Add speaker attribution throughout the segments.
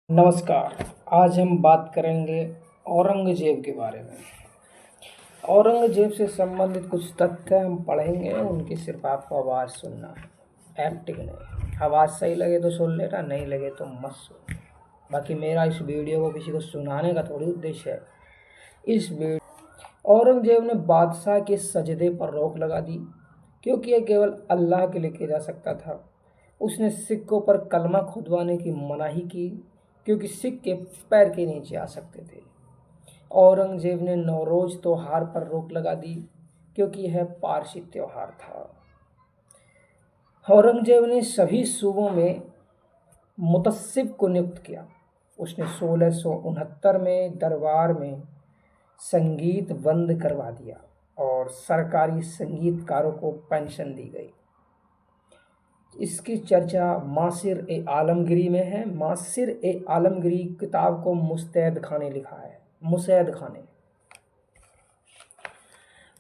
Speaker 1: नमस्कार। आज हम बात करेंगे औरंगज़ेब के बारे में। औरंगज़ेब से संबंधित कुछ तथ्य हम पढ़ेंगे, उनकी सिर्फ आपको आवाज़ सुनना है, एक्टिंग नहीं। आवाज़ सही लगे तो सुन लेना, नहीं लगे तो मत सुन। बाकी मेरा इस वीडियो को किसी को सुनाने का थोड़ी उद्देश्य है। इस वीडियो औरंगज़ेब ने बादशाह के सजदे पर रोक लगा दी, क्योंकि यह केवल अल्लाह के लिए किया जा सकता था। उसने सिक्कों पर कलमा खुदवाने की मनाही की, क्योंकि सिक्के पैर के नीचे आ सकते थे। औरंगज़ेब ने नौरोज़ त्योहार पर रोक लगा दी, क्योंकि यह पारसी त्योहार था। औरंगज़ेब ने सभी सूबों में मुतस्सिब को नियुक्त किया। उसने 1669 में दरबार में संगीत बंद करवा दिया और सरकारी संगीतकारों को पेंशन दी गई। इसकी चर्चा मासिर-ए-आलमगीरी में है। मासिर-ए-आलमगीरी किताब को मुस्तैद खान ने लिखा है। मुस्तैद खान ने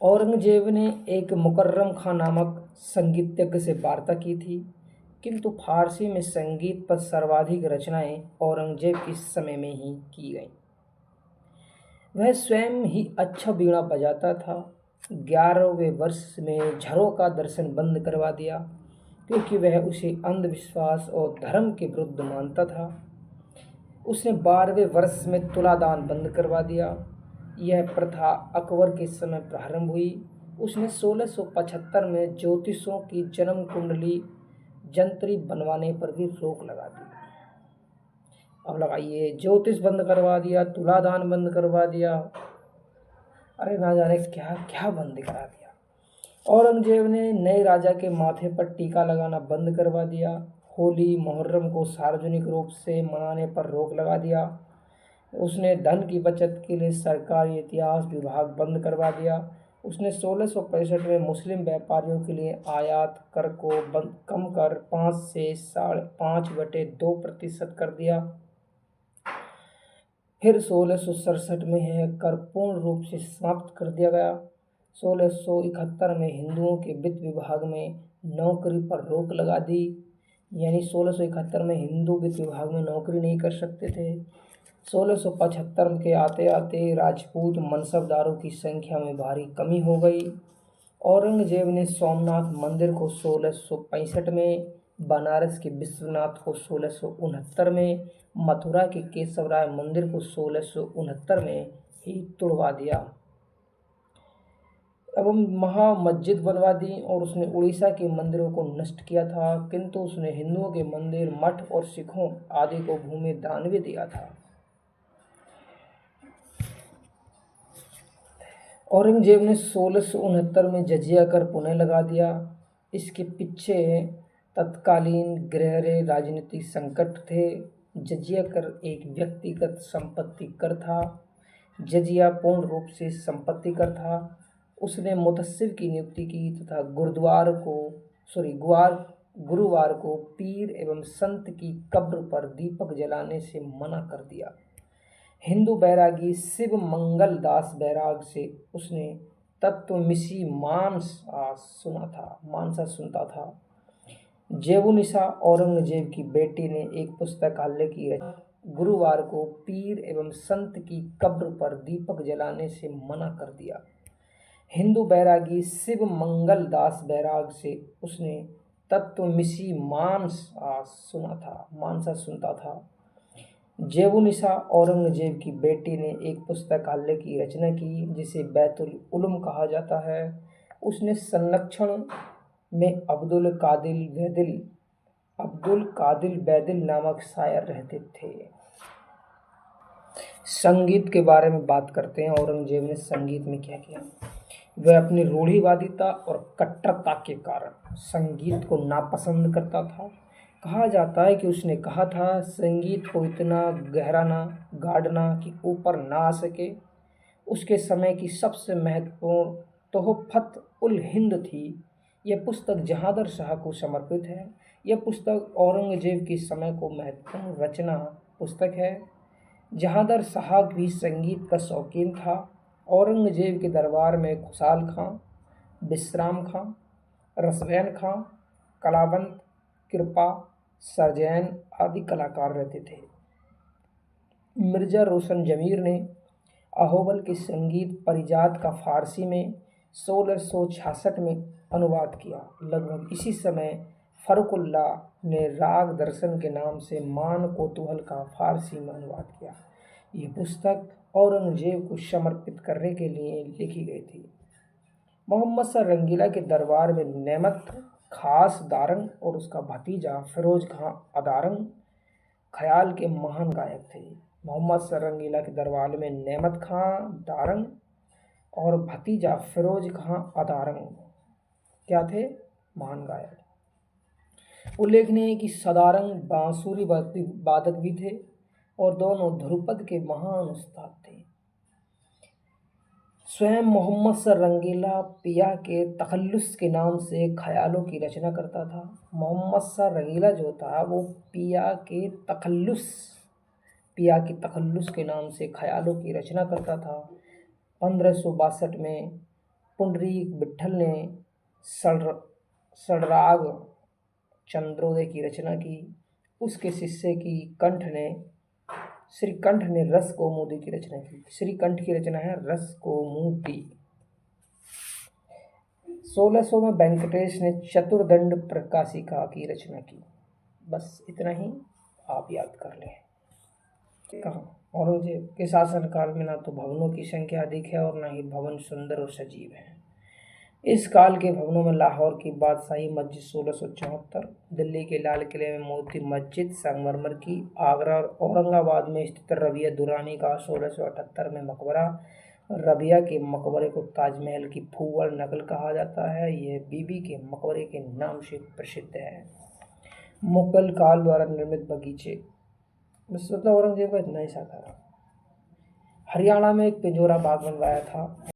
Speaker 1: औरंगज़ेब ने एक मुकर्रम खां नामक संगीतज्ञ से वार्ता की थी, किंतु फारसी में संगीत पर सर्वाधिक रचनाएं औरंगज़ेब के समय में ही की गईं। वह स्वयं ही अच्छा वीणा बजाता था। 11वें वर्ष में झरों का दर्शन बंद करवा दिया, क्योंकि वह उसे अंधविश्वास और धर्म के विरुद्ध मानता था। उसने 12वें वर्ष में तुलादान बंद करवा दिया। यह प्रथा अकबर के समय प्रारंभ हुई। उसने 1675 में ज्योतिषों की जन्म कुंडली जंतरी बनवाने पर भी रोक लगा दी। अब लगाइए, ज्योतिष बंद करवा दिया, तुलादान बंद करवा दिया, अरे ना जाने क्या क्या बंद करा दिया। औरंगज़ेब ने नए राजा के माथे पर टीका लगाना बंद करवा दिया। होली मुहर्रम को सार्वजनिक रूप से मनाने पर रोक लगा दिया। उसने धन की बचत के लिए सरकारी इतिहास विभाग बंद करवा दिया। उसने 1665 में मुस्लिम व्यापारियों के लिए आयात कर को कम कर 5 से 5.2% कर दिया। फिर 1667 में यह कर पूर्ण रूप से समाप्त कर दिया गया। 1671 में हिंदुओं के वित्त विभाग में नौकरी पर रोक लगा दी, यानी 1671 में हिंदू वित्त विभाग में नौकरी नहीं कर सकते थे। 1675 के आते आते राजपूत मनसबदारों की संख्या में भारी कमी हो गई। औरंगज़ेब ने सोमनाथ मंदिर को 1665 में, बनारस के विश्वनाथ को 1669 में, मथुरा के केशवराय मंदिर को 1669 में ही तुड़वा दिया एवं महा मस्जिद बनवा दी। और उसने उड़ीसा के मंदिरों को नष्ट किया था, किंतु उसने हिंदुओं के मंदिर, मठ और सिखों आदि को भूमि दान भी दिया था। औरंगज़ेब ने 1669 में जजिया कर पुनः लगा दिया। इसके पीछे तत्कालीन गहरे राजनीतिक संकट थे। जजिया कर एक व्यक्तिगत संपत्ति कर था। जजिया पूर्ण रूप से संपत्ति कर था। उसने मुतस्सिब की नियुक्ति की तथा गुरुवार को पीर एवं संत की कब्र पर दीपक जलाने से मना कर दिया। हिंदू बैरागी शिव मंगल दास बैराग से उसने तत्वमसी मानसा सुनता था। जेबुनिसा औरंगज़ेब की बेटी ने एक पुस्तकालय की रचना। गुरुवार को पीर एवं संत की कब्र पर दीपक जलाने से मना कर दिया। हिंदू बैरागी शिव मंगल दास बैराग से उसने तत्वमसी मानसा सुनता था। जेबुनिसा औरंगज़ेब की बेटी ने एक पुस्तकालय की रचना की, जिसे बैतुल उलूम कहा जाता है। उसने संरक्षण में अब्दुल कादिर बैदिल नामक शायर रहते थे। संगीत के बारे में बात करते हैं। औरंगज़ेब ने संगीत में क्या किया? वह अपनी रूढ़िवादिता और कट्टरता के कारण संगीत को नापसंद करता था। कहा जाता है कि उसने कहा था, संगीत को इतना गहरा ना गाड़ना कि ऊपर ना आ सके। उसके समय की सबसे महत्वपूर्ण तोहफ़त उल हिंद थी। यह पुस्तक जहांगीर शाह को समर्पित है। यह पुस्तक औरंगज़ेब के समय को महत्वपूर्ण रचना पुस्तक है। जहांगीर शाह भी संगीत का शौकीन था। औरंगज़ेब के दरबार में खुशाल खां, विश्राम खां, रसवैन खां, कलावंत, कृपा, सरजैन आदि कलाकार रहते थे। मिर्ज़ा रोशन ज़मीर ने अहोबल के संगीत परिजात का फ़ारसी में 1666 में अनुवाद किया। लगभग इसी समय फ़र्रुखुल्लाह ने राग दर्शन के नाम से मान कोतूहल का फ़ारसी में अनुवाद किया। ये पुस्तक औरंगज़ेब को समर्पित करने के लिए लिखी गई थी। मोहम्मद शाह रंगीला के दरबार में नेमत खास दारंग और उसका भतीजा फिरोज खां अदारंग ख्याल के महान गायक थे। मोहम्मद शाह रंगीला के दरबार में नेमत खां दारंग और भतीजा फिरोज खां अदारंग क्या थे? महान गायक। उल्लेखनीय है कि सदारंग बांसुरी वादक भी थे और दोनों ध्रुपद के महान उस्ताद थे। स्वयं मोहम्मद शाह रंगीला पिया के तखल्लुस के नाम से ख्यालों की रचना करता था। मोहम्मद शाह रंगीला जो था वो पिया के तखल्लुस के नाम से ख्यालों की रचना करता था। 1562 में पुंडरीक विट्ठल ने षडराग चंद्रोदय की रचना की। उसके शिष्य श्रीकंठ ने रस कौमुदी की रचना की। श्रीकंठ की रचना है रस कौमुदी। 1600 में वेंकटेश ने चतुर्दंड प्रकाशिका की रचना की। बस इतना ही आप याद कर लें। कहा औरंगजेब के शासनकाल में ना तो भवनों की संख्या अधिक है और ना ही भवन सुंदर और सजीव है। इस काल के भवनों में लाहौर की बादशाही मस्जिद 1674, दिल्ली के लाल किले में मोती मस्जिद संगमरमर की, आगरा और औरंगाबाद में स्थित रबिया दुरानी का 1678 में मकबरा। रबिया के मकबरे को ताजमहल की फूवड़ नकल कहा जाता है। यह बीबी के मकबरे के नाम से प्रसिद्ध है। मुगल काल द्वारा निर्मित बगीचे, मतलब औरंगजेब का इतना ही था। हरियाणा में एक पिंजोरा बाग बनवाया था।